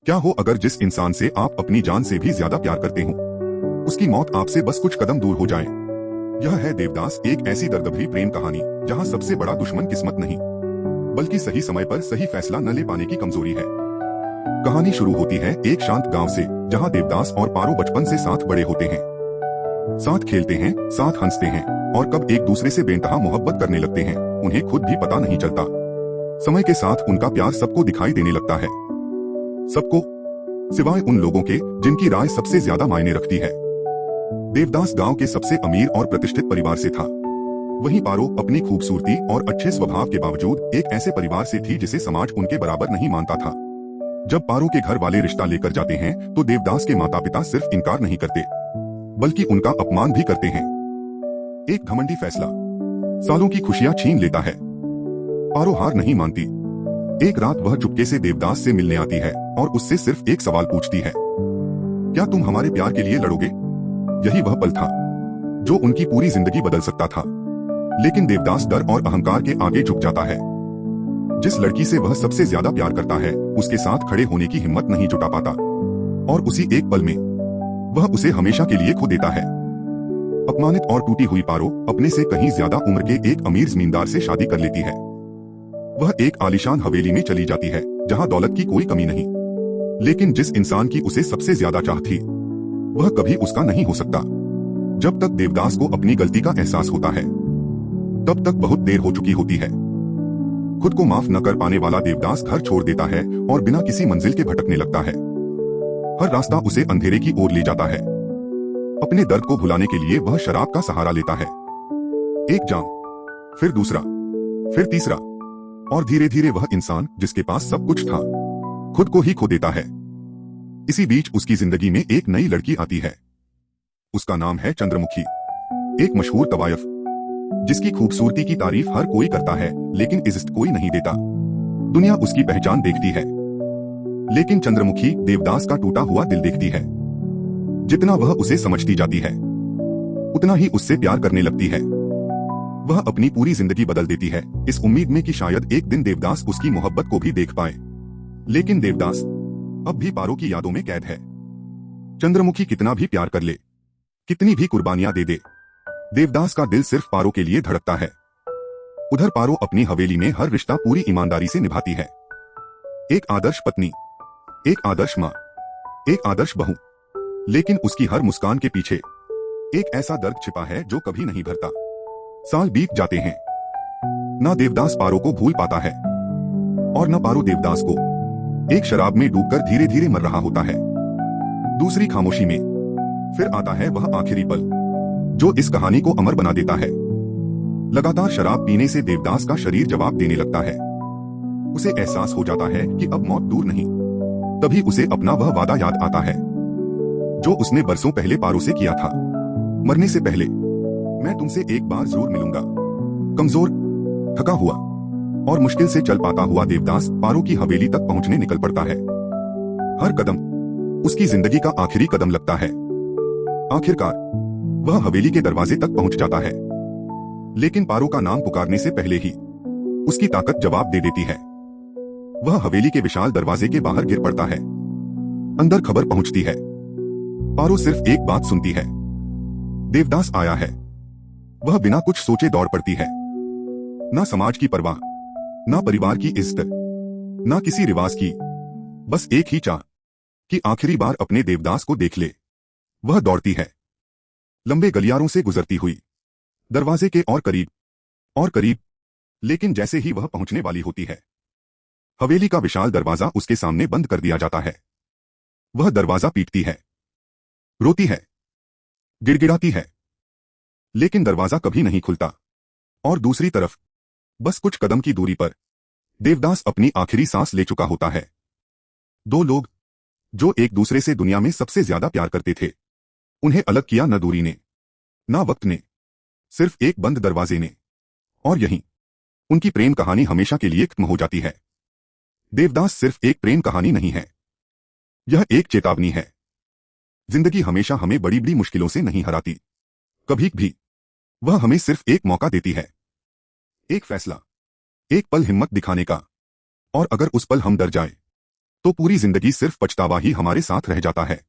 क्या हो अगर जिस इंसान से आप अपनी जान से भी ज्यादा प्यार करते हो उसकी मौत आपसे बस कुछ कदम दूर हो जाए। यह है देवदास, एक ऐसी दर्द भरी प्रेम कहानी जहां सबसे बड़ा दुश्मन किस्मत नहीं बल्कि सही समय पर सही फैसला न ले पाने की कमजोरी है। कहानी शुरू होती है एक शांत गांव से, जहां देवदास और पारो बचपन से साथ बड़े होते हैं। साथ खेलते हैं, साथ हंसते हैं और कब एक दूसरे से बेइंतहा मोहब्बत करने लगते हैं उन्हें खुद भी पता नहीं चलता। समय के साथ उनका प्यार सबको दिखाई देने लगता है, सबको सिवाय उन लोगों के जिनकी राय सबसे ज्यादा मायने रखती है। देवदास गांव के सबसे अमीर और प्रतिष्ठित परिवार से था। वहीं पारो अपनी खूबसूरती और अच्छे स्वभाव के बावजूद एक ऐसे परिवार से थी जिसे समाज उनके बराबर नहीं मानता था। जब पारो के घर वाले रिश्ता लेकर जाते हैं तो देवदास के माता पिता सिर्फ इनकार नहीं करते बल्कि उनका अपमान भी करते हैं। एक घमंडी फैसला सालों की खुशियां छीन लेता है। पारो हार नहीं मानती। एक रात वह चुपके से देवदास से मिलने आती है और उससे सिर्फ एक सवाल पूछती है, क्या तुम हमारे प्यार के लिए लड़ोगे? यही वह पल था जो उनकी पूरी जिंदगी बदल सकता था। लेकिन देवदास डर और अहंकार के आगे झुक जाता है। जिस लड़की से वह सबसे ज्यादा प्यार करता है उसके साथ खड़े होने की हिम्मत नहीं जुटा पाता और उसी एक पल में वह उसे हमेशा के लिए खो देता है। अपमानित और टूटी हुई पारो अपने से कहीं ज्यादा उम्र के एक अमीर जमींदार से शादी कर लेती है। वह एक आलीशान हवेली में चली जाती है जहां दौलत की कोई कमी नहीं, लेकिन जिस इंसान की उसे सबसे ज्यादा चाह थी वह कभी उसका नहीं हो सकता। जब तक देवदास को अपनी गलती का एहसास होता है तब तक बहुत देर हो चुकी होती है। खुद को माफ न कर पाने वाला देवदास घर छोड़ देता है और बिना किसी मंजिल के भटकने लगता है। हर रास्ता उसे अंधेरे की ओर ले जाता है। अपने दर्द को भुलाने के लिए वह शराब का सहारा लेता है। एक जाम, फिर दूसरा, फिर तीसरा और धीरे धीरे वह इंसान जिसके पास सब कुछ था खुद को ही खो देता है। इसी बीच उसकी जिंदगी में एक नई लड़की आती है। उसका नाम है चंद्रमुखी, एक मशहूर तवायफ जिसकी खूबसूरती की तारीफ हर कोई करता है लेकिन इज्जत कोई नहीं देता। दुनिया उसकी पहचान देखती है, लेकिन चंद्रमुखी देवदास का टूटा हुआ दिल देखती है। जितना वह उसे समझती जाती है उतना ही उससे प्यार करने लगती है। वह अपनी पूरी जिंदगी बदल देती है इस उम्मीद में कि शायद एक दिन देवदास उसकी मोहब्बत को भी देख पाए। लेकिन देवदास अब भी पारो की यादों में कैद है। चंद्रमुखी कितना भी प्यार कर ले, कितनी भी कुर्बानियां दे दे, देवदास का दिल सिर्फ पारो के लिए धड़कता है। उधर पारो अपनी हवेली में हर रिश्ता पूरी ईमानदारी से निभाती है। एक आदर्श पत्नी, एक आदर्श माँ, एक आदर्श बहू। लेकिन उसकी हर मुस्कान के पीछे एक ऐसा दर्द छिपा है जो कभी नहीं भरता। साल बीत जाते हैं, ना देवदास पारो को भूल पाता है और न पारो देवदास को। एक शराब में डूबकर धीरे धीरे मर रहा होता है। दूसरी खामोशी में फिर आता है वह आखिरी पल जो इस कहानी को अमर बना देता है। लगातार शराब पीने से देवदास का शरीर जवाब देने लगता है। उसे एहसास हो जाता है कि अब मौत दूर नहीं। तभी उसे अपना वह वादा याद आता है जो उसने बरसों पहले पारो से किया था। मरने से पहले मैं तुमसे एक बार जरूर मिलूंगा। कमजोर, थका हुआ और मुश्किल से चल पाता हुआ देवदास पारो की हवेली तक पहुंचने निकल पड़ता है। हर कदम उसकी जिंदगी का आखिरी कदम लगता है। आखिरकार वह हवेली के दरवाजे तक पहुंच जाता है, लेकिन पारो का नाम पुकारने से पहले ही उसकी ताकत जवाब दे देती है। वह हवेली के विशाल दरवाजे के बाहर गिर पड़ता है। अंदर खबर पहुंचती है। पारो सिर्फ एक बात सुनती है, देवदास आया है। वह बिना कुछ सोचे दौड़ पड़ती है। ना समाज की परवाह, ना परिवार की इज्जत, ना किसी रिवाज की, बस एक ही चाह कि आखिरी बार अपने देवदास को देख ले। वह दौड़ती है, लंबे गलियारों से गुजरती हुई, दरवाजे के और करीब, लेकिन जैसे ही वह पहुंचने वाली होती है हवेली का विशाल दरवाजा उसके सामने बंद कर दिया जाता है। वह दरवाजा पीटती है, रोती है, गिड़गिड़ाती है, लेकिन दरवाजा कभी नहीं खुलता। और दूसरी तरफ बस कुछ कदम की दूरी पर देवदास अपनी आखिरी सांस ले चुका होता है। दो लोग जो एक दूसरे से दुनिया में सबसे ज्यादा प्यार करते थे, उन्हें अलग किया न दूरी ने, ना वक्त ने, सिर्फ एक बंद दरवाजे ने। और यहीं उनकी प्रेम कहानी हमेशा के लिए खत्म हो जाती है। देवदास सिर्फ एक प्रेम कहानी नहीं है, यह एक चेतावनी है। जिंदगी हमेशा हमें बड़ी बड़ी मुश्किलों से नहीं हराती, कभी भी वह हमें सिर्फ एक मौका देती है, एक फैसला, एक पल हिम्मत दिखाने का। और अगर उस पल हम डर जाए तो पूरी जिंदगी सिर्फ पछतावा ही हमारे साथ रह जाता है।